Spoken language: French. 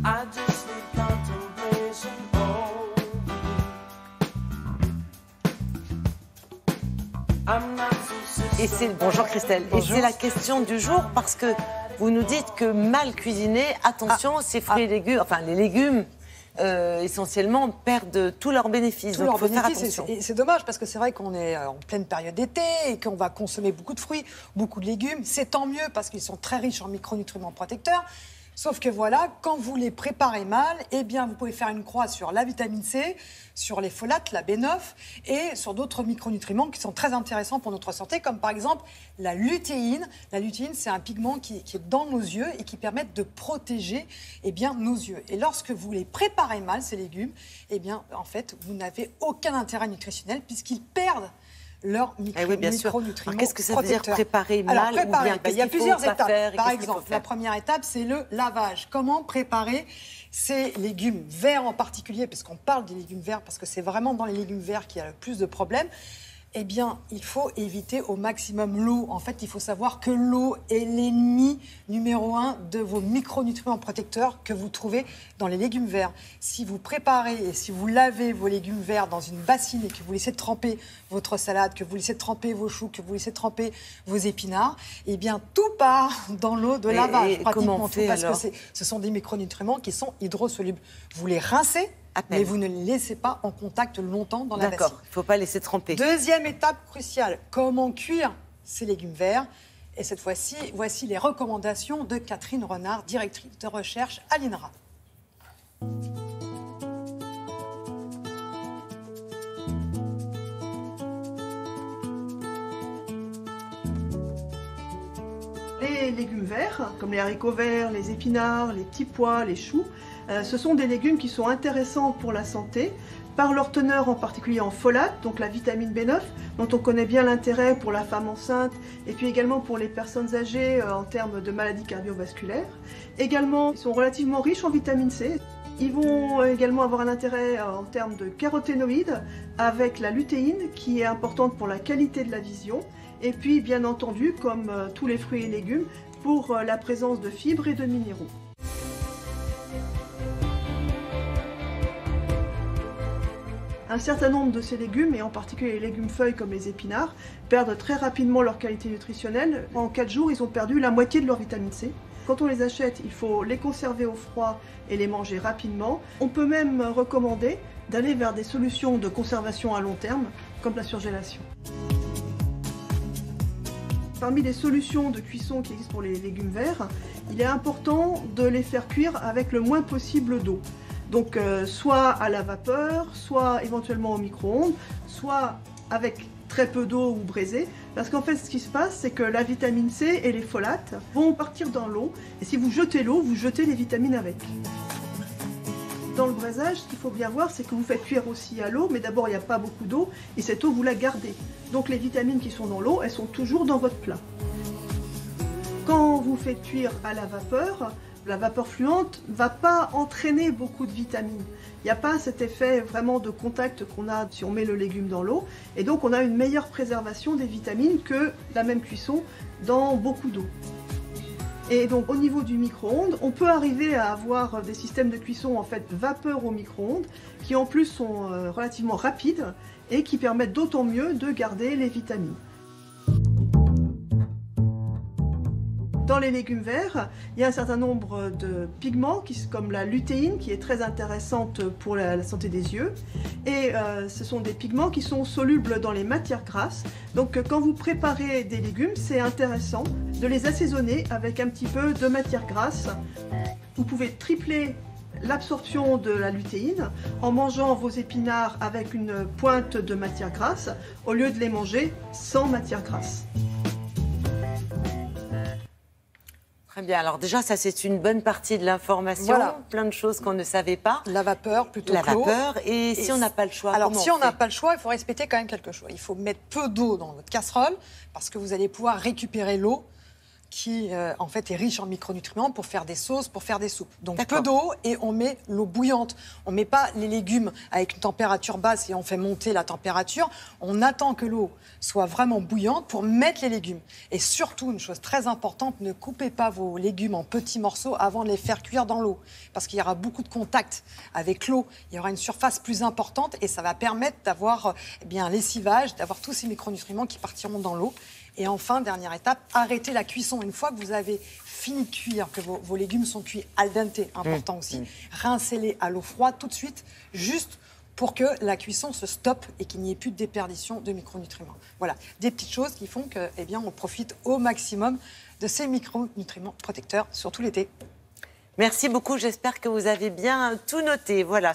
I just need contemplation. Et c'est bonjour Christelle. Bonjour. Et c'est la question du jour parce que vous nous dites que mal cuisiné, attention, ces fruits et légumes, enfin les légumes essentiellement perdent tous leurs bénéfices. Tous Donc leurs il faut faire bénéfices. attention. Et c'est dommage parce que c'est vrai qu'on est en pleine période d'été et qu'on va consommer beaucoup de fruits, beaucoup de légumes. C'est tant mieux parce qu'ils sont très riches en micronutriments protecteurs. Sauf que voilà, quand vous les préparez mal, eh bien, vous pouvez faire une croix sur la vitamine C, sur les folates, la B9 et sur d'autres micronutriments qui sont très intéressants pour notre santé, comme par exemple la lutéine. La lutéine, c'est un pigment qui est dans nos yeux et qui permet de protéger eh bien, nos yeux. Et lorsque vous les préparez mal, ces légumes, eh bien, en fait, vous n'avez aucun intérêt nutritionnel puisqu'ils perdent leurs micronutriments. Qu'est-ce que ça veut dire préparer mal? Alors, préparer, ou bien, il y a plusieurs étapes. Faire, par exemple, la première étape, c'est le lavage. Comment préparer ces légumes verts en particulier, parce qu'on parle des légumes verts, parce que c'est vraiment dans les légumes verts qu'il y a le plus de problèmes. Eh bien, il faut éviter au maximum l'eau. En fait, il faut savoir que l'eau est l'ennemi numéro 1 de vos micronutriments protecteurs que vous trouvez dans les légumes verts. Si vous préparez et si vous lavez vos légumes verts dans une bassine et que vous laissez tremper votre salade, que vous laissez tremper vos choux, que vous laissez tremper vos épinards, eh bien, tout part dans l'eau de lavage. Pratiquement tout, parce que ce sont des micronutriments qui sont hydrosolubles. Vous les rincez, mais vous ne les laissez pas en contact longtemps dans la bassine. D'accord, il ne faut pas laisser tremper. Deuxième étape cruciale, comment cuire ces légumes verts? Et cette fois-ci, voici les recommandations de Catherine Renard, directrice de recherche à l'INRA. Les légumes verts, comme les haricots verts, les épinards, les petits pois, les choux, ce sont des légumes qui sont intéressants pour la santé, par leur teneur en particulier en folate, donc la vitamine B9, dont on connaît bien l'intérêt pour la femme enceinte et puis également pour les personnes âgées en termes de maladies cardiovasculaires. Également, ils sont relativement riches en vitamine C. Ils vont également avoir un intérêt en termes de caroténoïdes avec la lutéine qui est importante pour la qualité de la vision. Et puis, bien entendu, comme tous les fruits et légumes, pour la présence de fibres et de minéraux. Un certain nombre de ces légumes, et en particulier les légumes feuilles comme les épinards, perdent très rapidement leur qualité nutritionnelle. En 4 jours, ils ont perdu la moitié de leur vitamine C. Quand on les achète, il faut les conserver au froid et les manger rapidement. On peut même recommander d'aller vers des solutions de conservation à long terme, comme la surgélation. Parmi les solutions de cuisson qui existent pour les légumes verts, il est important de les faire cuire avec le moins possible d'eau. Donc soit à la vapeur, soit éventuellement au micro-ondes, soit avec très peu d'eau ou braisée. Parce qu'en fait, ce qui se passe, c'est que la vitamine C et les folates vont partir dans l'eau. Et si vous jetez l'eau, vous jetez les vitamines avec. Dans le braisage, ce qu'il faut bien voir, c'est que vous faites cuire aussi à l'eau, mais d'abord, il n'y a pas beaucoup d'eau, et cette eau, vous la gardez. Donc les vitamines qui sont dans l'eau, elles sont toujours dans votre plat. Quand vous faites cuire à la vapeur fluente ne va pas entraîner beaucoup de vitamines. Il n'y a pas cet effet vraiment de contact qu'on a si on met le légume dans l'eau. Et donc on a une meilleure préservation des vitamines que la même cuisson dans beaucoup d'eau. Et donc au niveau du micro-ondes, on peut arriver à avoir des systèmes de cuisson en fait vapeur au micro-ondes qui en plus sont relativement rapides et qui permettent d'autant mieux de garder les vitamines. Dans les légumes verts, il y a un certain nombre de pigments comme la lutéine qui est très intéressante pour la santé des yeux. Et ce sont des pigments qui sont solubles dans les matières grasses. Donc quand vous préparez des légumes, c'est intéressant de les assaisonner avec un petit peu de matière grasse. Vous pouvez tripler l'absorption de la lutéine en mangeant vos épinards avec une pointe de matière grasse au lieu de les manger sans matière grasse. Très bien. Alors déjà, ça, c'est une bonne partie de l'information. Voilà. Plein de choses qu'on ne savait pas. La vapeur plutôt que l'eau. La vapeur. Et si on n'a pas le choix, alors, si on n'a pas le choix, il faut respecter quand même quelque chose. Il faut mettre peu d'eau dans votre casserole parce que vous allez pouvoir récupérer l'eau qui en fait est riche en micronutriments pour faire des sauces, pour faire des soupes. Donc D'accord. peu d'eau et on met l'eau bouillante. On met pas les légumes avec une température basse et on fait monter la température. On attend que l'eau soit vraiment bouillante pour mettre les légumes. Et surtout, une chose très importante, ne coupez pas vos légumes en petits morceaux avant de les faire cuire dans l'eau. Parce qu'il y aura beaucoup de contact avec l'eau. Il y aura une surface plus importante et ça va permettre d'avoir un lessivage, d'avoir tous ces micronutriments qui partiront dans l'eau. Et enfin, dernière étape, arrêtez la cuisson. Une fois que vous avez fini de cuire, que vos légumes sont cuits al dente, important aussi, rincez-les à l'eau froide tout de suite, juste pour que la cuisson se stoppe et qu'il n'y ait plus de déperdition de micronutriments. Voilà, des petites choses qui font que, on profite au maximum de ces micronutriments protecteurs, surtout l'été. Merci beaucoup, j'espère que vous avez bien tout noté. Voilà.